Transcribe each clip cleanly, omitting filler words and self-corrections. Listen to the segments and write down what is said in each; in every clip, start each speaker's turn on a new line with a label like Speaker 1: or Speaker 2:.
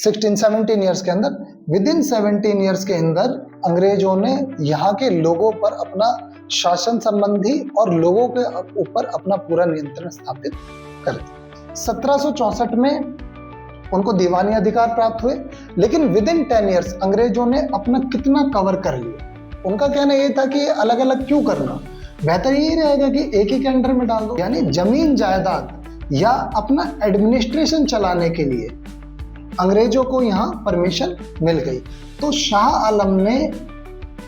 Speaker 1: 17 years के अंदर, with in 17 years के अंदर अंग्रेजों ने यहाँ के लोगों पर अपना शासन संबंधी और लोगों के ऊपर अपना पूरा नियंत्रण स्थापित कर दिया। 1764 में उनको दीवानी अधिकार प्राप्त हुए, लेकिन विद इन 10 ईयर्स अंग्रेजों ने अपना कितना कवर कर लिया। उनका कहना ये था कि अलग अलग क्यों करना, बेहतर यही रहेगा कि एक ही के अंडर में डाल दो। यानी जमीन जायदाद या अपना एडमिनिस्ट्रेशन चलाने के लिए अंग्रेजों को यहाँ परमिशन मिल गई। तो शाह आलम ने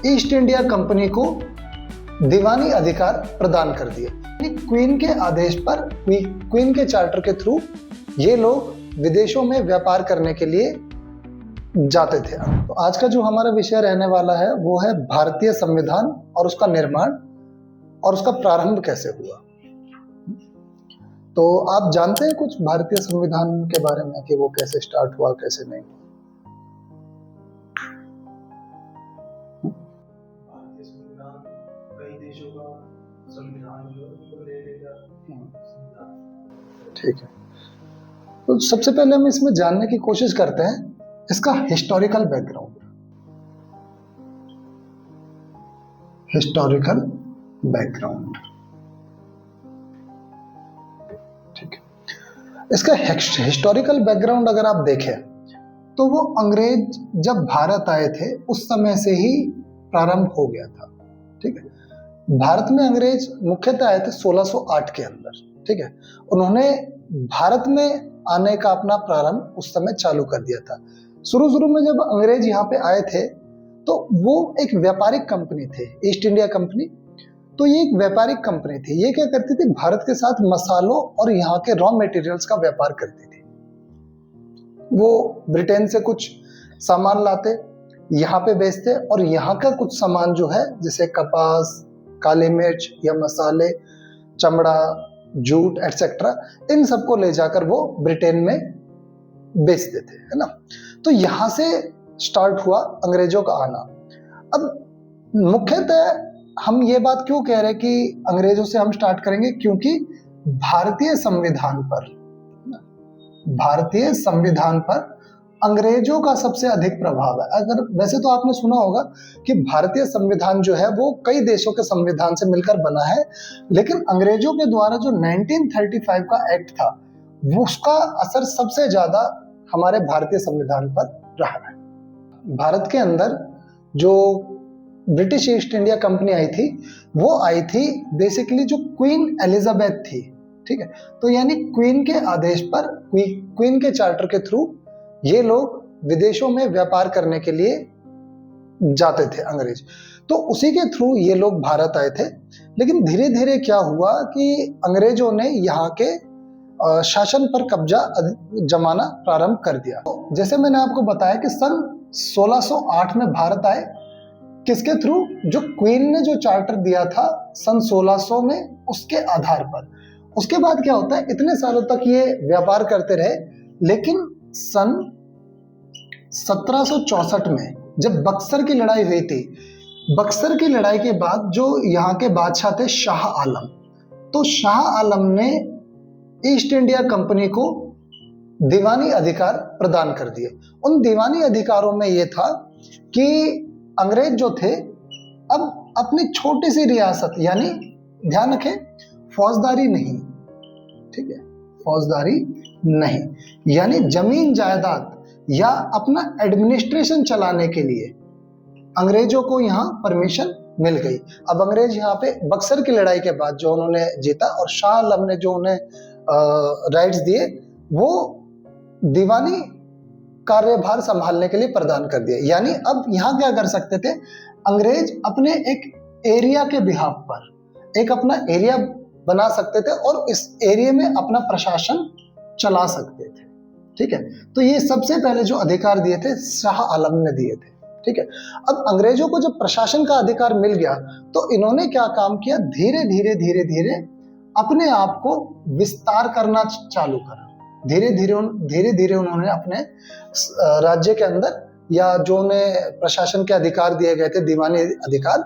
Speaker 1: ईस्ट इंडिया कंपनी को दीवानी अधिकार प्रदान कर दिया। क्वीन के आदेश पर, क्वीन के चार्टर के थ्रू ये लोग विदेशों में व्यापार करने के लिए जाते थे। तो आज का जो हमारा विषय रहने वाला है वो है भारतीय संविधान और उसका निर्माण और उसका प्रारंभ कैसे हुआ। तो आप जानते हैं कुछ भारतीय संविधान के बारे में कि वो कैसे स्टार्ट हुआ, कैसे नहीं?
Speaker 2: भारतीय संविधान कई देशों का संविधान को ले लेगा।
Speaker 1: ठीक है, तो सबसे पहले हम इसमें जानने की कोशिश करते हैं इसका हिस्टोरिकल बैकग्राउंड। हिस्टोरिकल बैकग्राउंड, ठीक है। इसका हिस्टोरिकल बैकग्राउंड अगर आप देखें तो वो अंग्रेज जब भारत आए थे उस समय से ही प्रारंभ हो गया था। ठीक है, भारत में अंग्रेज मुख्यतः आए थे 1608 के अंदर। ठीक है, उन्होंने भारत में आने का अपना प्रारंभ उस समय चालू कर दिया था। शुरू में जब अंग्रेज यहाँ पे आए थे तो वो एक व्यापारिक कंपनी थे, ईस्ट इंडिया कंपनी। तो ये एक व्यापारिक कंपनी थी। ये क्या करती थी, भारत के साथ मसालों और यहाँ के रॉ मटेरियल्स का व्यापार करती थी। वो ब्रिटेन से कुछ सामान लाते, यहाँ पे बेचते और यहाँ का कुछ सामान जो है जैसे कपास, काली मिर्च या मसाले, चमड़ा, जूट एटसेट्रा, इन सबको ले जाकर वो ब्रिटेन में बेचते थे, है ना। तो यहाँ से स्टार्ट हुआ अंग्रेजों का आना। अब मुख्यतः हम ये बात क्यों कह रहे हैं कि अंग्रेजों से हम स्टार्ट करेंगे, क्योंकि भारतीय संविधान पर अंग्रेजों का सबसे अधिक प्रभाव है। अगर वैसे तो आपने सुना होगा कि भारतीय संविधान जो है वो कई देशों के संविधान से मिलकर बना है, लेकिन अंग्रेजों के द्वारा जो 1935 का एक्ट था वो उसका असर सबसे ज्यादा हमारे भारतीय संविधान पर रहा है। भारत के अंदर जो ब्रिटिश ईस्ट इंडिया कंपनी आई थी वो आई थी बेसिकली जो क्वीन एलिजाबेथ थी। ठीक है, तो यानी क्वीन के आदेश पर, क्वीन के चार्टर के थ्रू ये लोग विदेशों में व्यापार करने के लिए जाते थे अंग्रेज। तो उसी के थ्रू ये लोग भारत आए थे। लेकिन धीरे धीरे क्या हुआ कि अंग्रेजों ने यहाँ के शासन पर कब्जा जमाना प्रारंभ कर दिया। तो जैसे मैंने आपको बताया कि सन 1608 में भारत आए, किसके थ्रू, जो क्वीन ने जो चार्टर दिया था सन 1600 में, उसके आधार पर। उसके बाद क्या होता है, इतने सालों तक ये व्यापार करते रहे, लेकिन सन 1764 में जब बक्सर की लड़ाई हुई थी, बक्सर की लड़ाई के बाद जो यहाँ के बादशाह थे शाह आलम, तो शाह आलम ने ईस्ट इंडिया कंपनी को दीवानी अधिकार प्रदान कर दिए। उन दीवानी अधिकारों में यह था कि अंग्रेज जो थे अब अपनी छोटी सी रियासत, यानी ध्यान रखें फौजदारी नहीं, ठीक है, फौजदारी नहीं, यानी जमीन जायदाद या अपना एडमिनिस्ट्रेशन चलाने के लिए अंग्रेजों को यहाँ परमिशन मिल गई। अब अंग्रेज यहाँ पे बक्सर की लड़ाई के बाद जो उन्होंने जीता और शाह आलम ने जो उन्हें राइट्स दिए, वो दीवानी कार्यभार संभालने के लिए प्रदान कर दिया। यानी अब यहाँ क्या कर सकते थे, अंग्रेज अपने एक एरिया के बिहाफ पर एक अपना एरिया बना सकते थे और इस एरिया में अपना प्रशासन चला सकते थे। ठीक है, तो ये सबसे पहले जो अधिकार दिए थे शाह आलम ने दिए थे। ठीक है, अब अंग्रेजों को जब प्रशासन का अधिकार मिल गया तो इन्होंने क्या काम किया, धीरे धीरे अपने आप को विस्तार करना चालू करा। धीरे धीरे उन्होंने अपने राज्य के अंदर या जो उन्हें प्रशासन के अधिकार दिए गए थे, दीवानी अधिकार,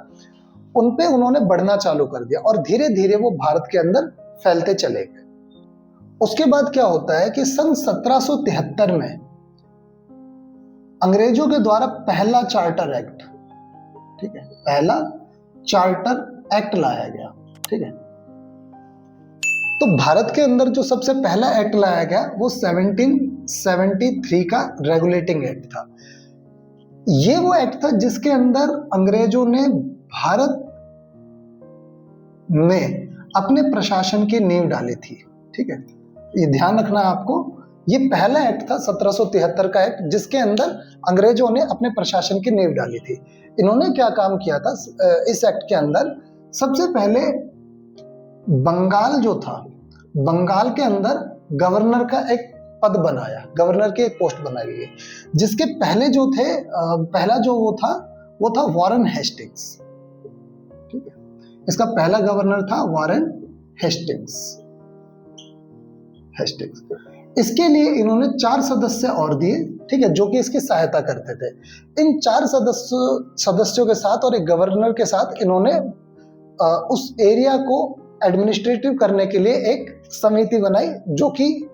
Speaker 1: उन पे उन्होंने बढ़ना चालू कर दिया और धीरे धीरे वो भारत के अंदर फैलते चले गए। उसके बाद क्या होता है कि सन 1773 में अंग्रेजों के द्वारा पहला चार्टर एक्ट, ठीक है, पहला चार्टर एक्ट लाया गया, ठीक है। तो भारत के अंदर जो सबसे पहला एक्ट लाया गया वो 1773 का रेगुलेटिंग एक्ट था। ये वो एक्ट था जिसके अंदर अंग्रेजों ने भारत में अपने प्रशासन की नींव डाली थी, ठीक है। ये ध्यान रखना आपको, ये पहला एक्ट था 1773 का एक्ट जिसके अंदर अंग्रेजों ने अपने प्रशासन की नींव डाली थी। इन्होंने क्या काम किया था इस एक्ट के अंदर, सबसे पहले बंगाल जो था, बंगाल के अंदर गवर्नर का एक पद बनाया, गवर्नर की एक पोस्ट बनाई गई, जिसके पहले जो थे पहला जो वो था वॉरेन हेस्टिंग्स, ठीक है। इसका पहला गवर्नर था वॉरेन हेस्टिंग्स। इसके लिए इन्होंने 4 सदस्य और दिए, ठीक है, जो कि इसकी सहायता करते थे। इन 4 सदस्यों के साथ और एक गवर्नर के साथ इन्होंने उस एरिया को एडमिनिस्ट्रेटिव करने के लिए एक समिति बनाई जो कि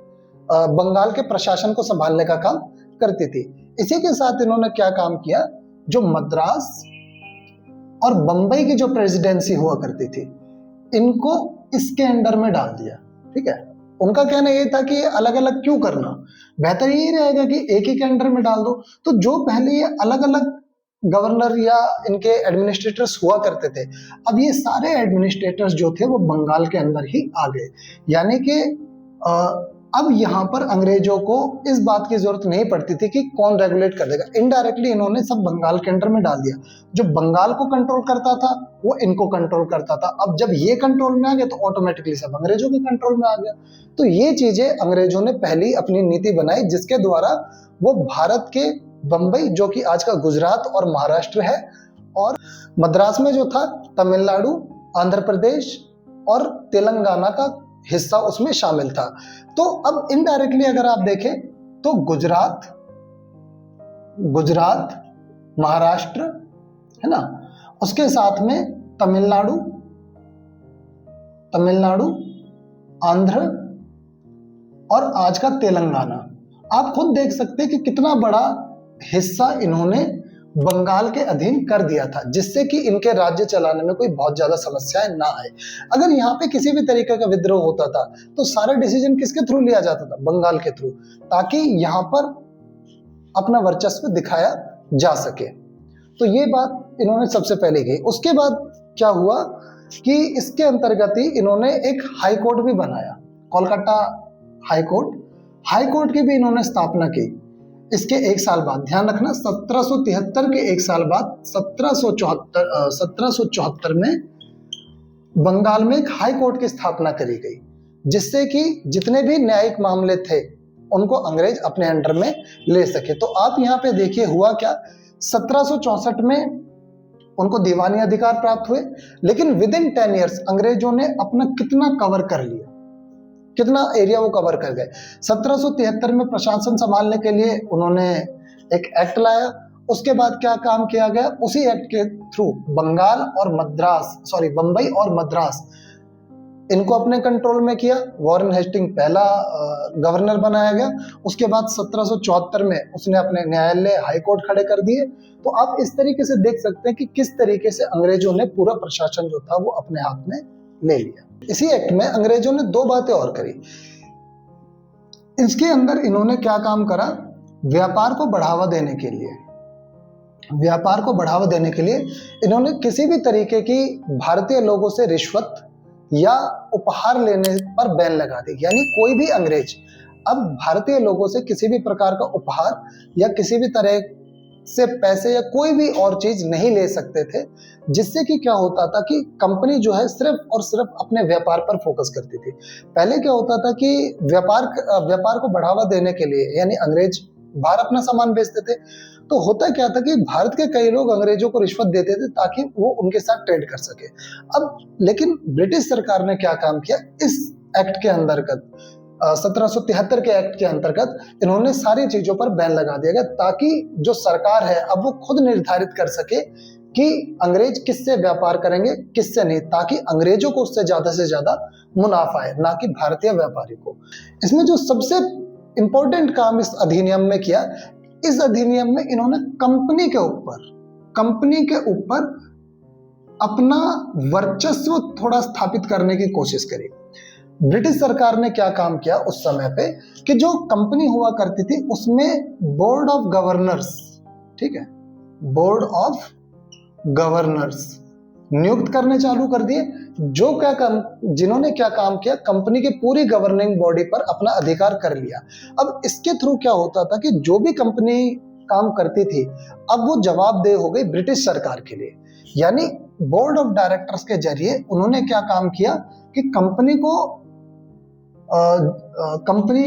Speaker 1: बंगाल के प्रशासन को संभालने का काम करती थी। इसी के साथ इन्होंने क्या काम किया, जो मद्रास और बंबई की जो प्रेसिडेंसी हुआ करती थी इनको इसके अंडर में डाल दिया, ठीक है। उनका कहना ये था कि अलग अलग क्यों करना, बेहतर यही रहेगा कि एक ही के अंडर में डाल दो। तो जो पहले ये अलग अलग गवर्नर या इनके एडमिनिस्ट्रेटर्स हुआ करते थे, अब ये सारे एडमिनिस्ट्रेटर्स जो थे वो बंगाल के अंदर ही आ गए। यानी कि अब यहाँ पर अंग्रेजों को इस बात की जरूरत नहीं पड़ती थी कि कौन रेगुलेट कर देगा, इनडायरेक्टली इन्होंने सब बंगाल के अंडर में डाल दिया। जो बंगाल को कंट्रोल करता था वो इनको कंट्रोल करता था। अब जब ये कंट्रोल में आ गया तो ऑटोमेटिकली सब अंग्रेजों के कंट्रोल में आ गया। तो ये चीजें अंग्रेजों ने पहली अपनी नीति बनाई जिसके द्वारा वो भारत के बंबई, जो कि आज का गुजरात और महाराष्ट्र है, और मद्रास में जो था तमिलनाडु, आंध्र प्रदेश और तेलंगाना का हिस्सा उसमें शामिल था। तो अब इनडायरेक्टली अगर आप देखें तो गुजरात, महाराष्ट्र है ना, उसके साथ में तमिलनाडु, आंध्र और आज का तेलंगाना, आप खुद देख सकते हैं कि कितना बड़ा हिस्सा इन्होंने बंगाल के अधीन कर दिया था, जिससे कि इनके राज्य चलाने में कोई बहुत ज्यादा समस्याएं ना आए। अगर यहाँ पे किसी भी तरीके का विद्रोह होता था तो सारा डिसीजन किसके थ्रू लिया जाता था, बंगाल के थ्रू, ताकि यहाँ पर अपना वर्चस्व दिखाया जा सके। तो ये बात इन्होंने सबसे पहले की। उसके बाद क्या हुआ कि इसके अंतर्गत ही इन्होंने एक हाई कोर्ट भी बनाया, कोलकाता हाई कोर्ट की भी इन्होंने स्थापना की। इसके एक साल बाद, ध्यान रखना, 1773 के एक साल बाद 1774 में बंगाल में एक हाई कोर्ट की स्थापना करी गई, जिससे कि जितने भी न्यायिक मामले थे उनको अंग्रेज अपने अंडर में ले सके। तो आप यहाँ पे देखिए हुआ क्या, 1764 में उनको दीवानी अधिकार प्राप्त हुए, लेकिन विद इन 10 ईयर्स अंग्रेजों ने अपना कितना कवर कर लिया, कितना एरिया वो कवर कर गए। 1773 में प्रशासन संभालने के लिए उन्होंने एक एक्ट लाया। उसके बाद क्या काम किया गया, उसी एक्ट के थ्रू बंबई और मद्रास इनको अपने कंट्रोल में किया। वॉरेन हेस्टिंग पहला गवर्नर बनाया गया। उसके बाद 1774 में उसने अपने न्यायालय हाई कोर्ट खड़े कर दिए। तो आप इस तरीके से देख सकते हैं कि किस तरीके से अंग्रेजों ने पूरा प्रशासन जो था वो अपने हाथ में ले लिया। इसी एक्ट में अंग्रेजों ने 2 बातें और करी। इसके अंदर इन्होंने क्या काम करा, व्यापार को बढ़ावा देने के लिए इन्होंने किसी भी तरीके की भारतीय लोगों से रिश्वत या उपहार लेने पर बैन लगा दी। यानी कोई भी अंग्रेज अब भारतीय लोगों से किसी भी प्रकार का उपहार या किसी भी तरह से पैसे या कोई भी और चीज नहीं ले सकते थे, जिससे कि क्या होता था कि कंपनी जो है सिर्फ और सिर्फ अपने व्यापार पर फोकस करती थी। पहले क्या होता था कि व्यापार को बढ़ावा देने के लिए, यानी अंग्रेज बाहर अपना सामान बेचते थे, तो होता क्या था कि भारत के कई लोग अंग्रेजों को रिश्वत देते थे ताकि वो उनके साथ ट्रेड कर सके। अब लेकिन ब्रिटिश सरकार ने क्या काम किया, इस एक्ट के अंतर्गत 1773 के एक्ट के अंतर्गत इन्होंने सारी चीजों पर बैन लगा दिया गया, ताकि जो सरकार है अब वो खुद निर्धारित कर सके कि अंग्रेज किससे व्यापार करेंगे किससे नहीं, ताकि अंग्रेजों को उससे ज्यादा मुनाफा है, ना कि भारतीय व्यापारी को। इसमें जो सबसे इंपॉर्टेंट काम इस अधिनियम में किया, इस अधिनियम में इन्होंने कंपनी के ऊपर अपना वर्चस्व थोड़ा स्थापित करने की कोशिश करी। ब्रिटिश सरकार ने क्या काम किया उस समय पे कि जो कंपनी हुआ करती थी उसमें बोर्ड ऑफ गवर्नर्स, ठीक है, बोर्ड ऑफ गवर्नर्स नियुक्त करने चालू कर दिए, जिन्होंने क्या काम किया, कंपनी की पूरी गवर्निंग बॉडी पर अपना अधिकार कर लिया। अब इसके थ्रू क्या होता था कि जो भी कंपनी काम करती थी अब वो जवाबदेह हो गई ब्रिटिश सरकार के लिए, यानी बोर्ड ऑफ डायरेक्टर्स के जरिए उन्होंने क्या काम किया कि कंपनी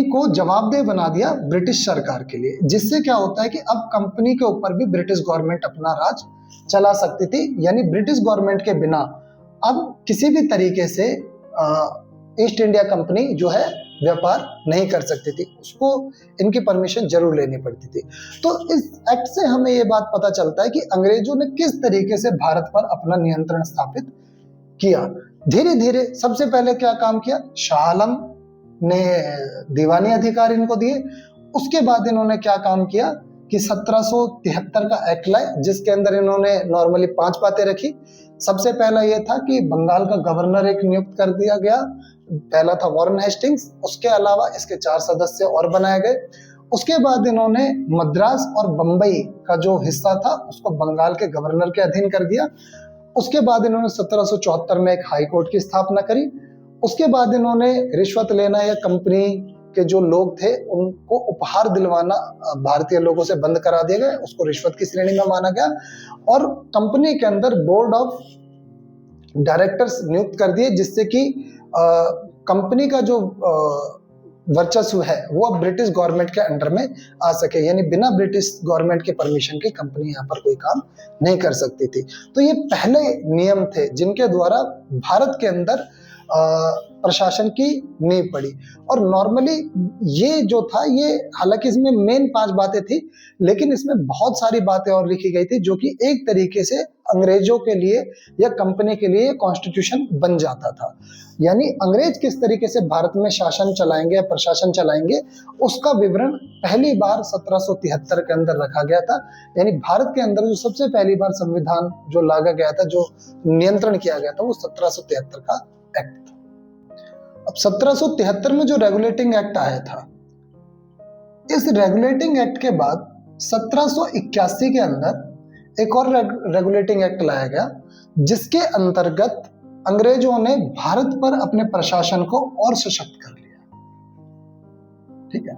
Speaker 1: को जवाबदेह बना दिया ब्रिटिश सरकार के लिए, जिससे क्या होता है कि अब कंपनी के ऊपर भी ब्रिटिश गवर्नमेंट अपना राज चला सकती थी, यानी ब्रिटिश गवर्नमेंट के बिना अब किसी भी तरीके से ईस्ट इंडिया कंपनी जो है व्यापार नहीं कर सकती थी, उसको इनकी परमिशन जरूर लेनी पड़ती थी। तो इस एक्ट से हमें ये बात पता चलता है कि अंग्रेजों ने किस तरीके से भारत पर अपना नियंत्रण स्थापित किया। धीरे धीरे सबसे पहले क्या काम किया, शाह आलम ने दीवानी अधिकार इनको दिए। उसके बाद इन्होंने क्या काम किया कि 1773 का एक्ट लाए, जिसके अंदर इन्होंने नॉर्मली 5 बातें रखी। सबसे पहला यह था कि बंगाल का गवर्नर एक नियुक्त कर दिया गया, पहला था वॉरेन हेस्टिंग्स, उसके अलावा इसके 4 सदस्य और बनाए गए। उसके बाद इन्होंने मद्रास और बंबई का जो हिस्सा था उसको बंगाल के गवर्नर के अधीन कर दिया। उसके बाद इन्होंने 1774 में एक हाई कोर्ट की स्थापना करी। उसके बाद इन्होंने रिश्वत लेना या कंपनी के जो लोग थे उनको उपहार दिलवाना भारतीय लोगों से बंद करा दिया गया, उसको रिश्वत की श्रेणी में माना गया। और कंपनी के अंदर बोर्ड ऑफ डायरेक्टर्स नियुक्त कर दिए, जिससे कि कंपनी का जो वर्चस्व है वो अब ब्रिटिश गवर्नमेंट के अंडर में आ सके, यानी बिना ब्रिटिश गवर्नमेंट के परमिशन के कंपनी यहाँ पर कोई काम नहीं कर सकती थी। तो ये पहले नियम थे जिनके द्वारा भारत के अंदर प्रशासन की नींव पड़ी। और नॉर्मली ये जो था, ये हालांकि इसमें मेन 5 बातें थी, लेकिन इसमें बहुत सारी बातें और लिखी गई थी जो कि एक तरीके से अंग्रेजों के लिए या कंपनी के लिए कॉन्स्टिट्यूशन बन जाता था। यानी अंग्रेज किस तरीके से भारत में शासन चलाएंगे या प्रशासन चलाएंगे उसका विवरण पहली बार 1773 के अंदर रखा गया था। यानी भारत के अंदर जो सबसे पहली बार संविधान जो लागा गया था, जो नियंत्रण किया गया था, वो 1773 का एक्ट था। अब 1773 में जो रेगुलेटिंग एक्ट आया था, इस रेगुलेटिंग एक्ट के बाद 1781 के अंदर एक और रेगुलेटिंग एक्ट लाया गया, जिसके अंतर्गत अंग्रेजों ने भारत पर अपने प्रशासन को और सशक्त कर लिया। ठीक है,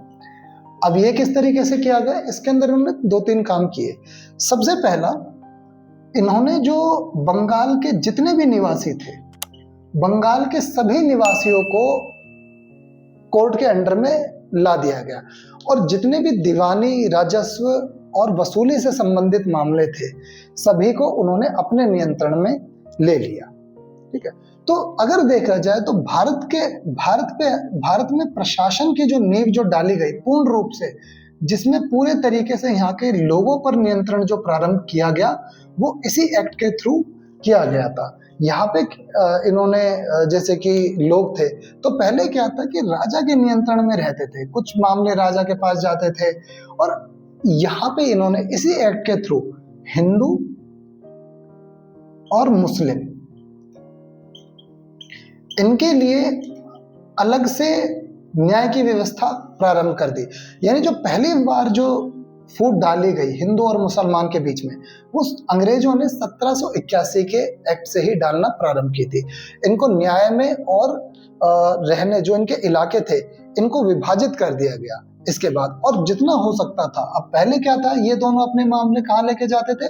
Speaker 1: अब ये किस तरीके से किया गया, इसके अंदर उन्होंने 2-3 काम किए। सबसे पहला, इन्होंने जो बंगाल के जितने भी निवासी थे, बंगाल के सभी निवासियों को कोर्ट के अंडर में ला दिया गया, और जितने भी दीवानी, राजस्व और वसूली से संबंधित मामले थे सभी को उन्होंने अपने नियंत्रण में ले लिया। ठीक है, तो अगर देखा जाए तो भारत में प्रशासन की जो नींव जो डाली गई पूर्ण रूप से, जिसमें पूरे तरीके से यहाँ के लोगों पर नियंत्रण जो प्रारंभ किया गया वो इसी एक्ट के थ्रू किया गया था। यहाँ पे इन्होंने जैसे कि लोग थे तो पहले क्या था कि राजा के नियंत्रण में रहते थे, कुछ मामले राजा के पास जाते थे, और यहाँ पे इन्होंने इसी एक्ट के थ्रू हिंदू और मुस्लिम इनके लिए अलग से न्याय की व्यवस्था प्रारंभ कर दी। यानी जो पहली बार जो फूट डाली गई हिंदू और मुसलमान के बीच में, वो अंग्रेजों ने 1781 के एक्ट से ही डालना प्रारंभ की थी। इनको न्याय में और रहने जो इनके इलाके थे इनको विभाजित कर दिया गया इसके बाद, और जितना हो सकता था। अब पहले क्या था, ये दोनों अपने मामले कहाँ लेके जाते थे,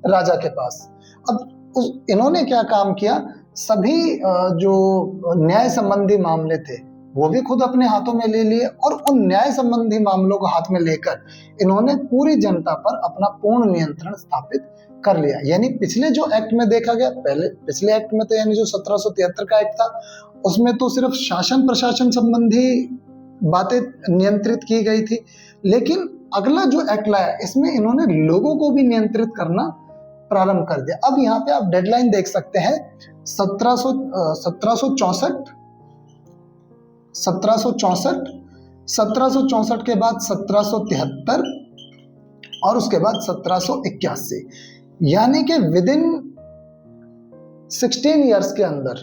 Speaker 1: राजा के पास। अब इन्होंने क्या काम किया, सभी जो न्याय संबंधी मामले थे वो भी खुद अपने हाथों में ले लिए, और उन न्याय संबंधी मामलों को हाथ में लेकर इन्होंने पूरी जनता पर अपना पूर्ण नियंत्रण स्थापित कर लिया। यानी पिछले जो एक्ट में देखा गया, पिछले एक्ट में तो यानी जो 1773 का एक्ट था उसमें तो सिर्फ शासन प्रशासन संबंधी बातें नियंत्रित की गई थी, लेकिन अगला जो एक्ट लाया इसमें इन्होंने लोगों को भी नियंत्रित करना प्रारंभ कर दिया। अब यहाँ पे आप डेडलाइन देख सकते हैं, 1764 के बाद 1773, और उसके बाद 1781, यानी कि विदिन 16 ईयर्स के अंदर,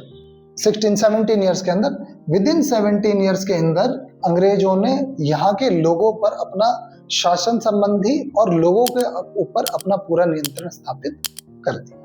Speaker 1: 17 ईयर्स के अंदर, विदिन 17 ईयर्स के अंदर अंग्रेजों ने यहाँ के लोगों पर अपना शासन संबंधी और लोगों के ऊपर अपना पूरा नियंत्रण स्थापित कर दिया।